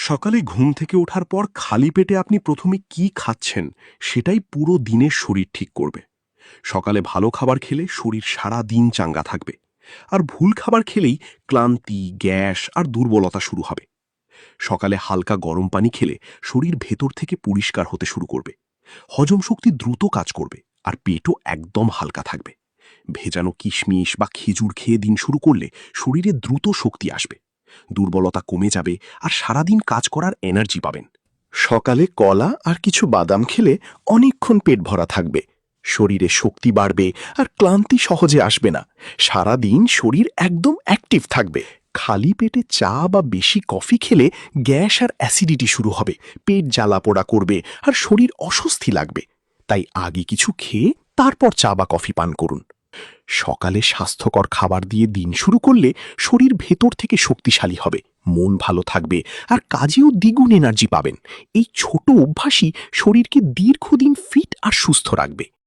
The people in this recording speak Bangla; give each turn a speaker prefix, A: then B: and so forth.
A: সকালে ঘুম থেকে ওঠার পর খালি পেটে আপনি প্রথমে কি খাচ্ছেন সেটাই পুরো দিনের শরীর ঠিক করবে। সকালে ভালো খাবার খেলে শরীর সারা দিন চাঙ্গা থাকবে, আর ভুল খাবার খেলেই ক্লান্তি, গ্যাস আর দুর্বলতা শুরু হবে। সকালে হালকা গরম পানি খেলে শরীর ভেতর থেকে পরিষ্কার হতে শুরু করবে, হজম শক্তি দ্রুত কাজ করবে, আর পেটও একদম হালকা থাকবে। ভেজানো কিশমিশ বা খেজুর খেয়ে দিন শুরু করলে শরীরে দ্রুত শক্তি আসবে, দুর্বলতা কমে যাবে, আর সারাদিন কাজ করার এনার্জি পাবেন।
B: সকালে কলা আর কিছু বাদাম খেলে অনেকক্ষণ পেট ভরা থাকবে, শরীরে শক্তি বাড়বে আর ক্লান্তি সহজে আসবে না। সারাদিন শরীর একদম অ্যাক্টিভ থাকবে। খালি পেটে চা বা বেশি কফি খেলে গ্যাস আর অ্যাসিডিটি শুরু হবে, পেট জ্বালাপোড়া করবে আর শরীর অস্বস্তি লাগবে। তাই আগে কিছু খেয়ে তারপর চা বা কফি পান করুন। সকালে স্বাস্থ্যকর খাবার দিয়ে দিন শুরু করলে শরীর ভেতর থেকে শক্তিশালী হবে, মন ভালো থাকবে আর কাজেও দ্বিগুণ এনার্জি পাবেন। এই ছোট অভ্যাসই শরীরকে দীর্ঘদিন ফিট আর সুস্থ রাখবে।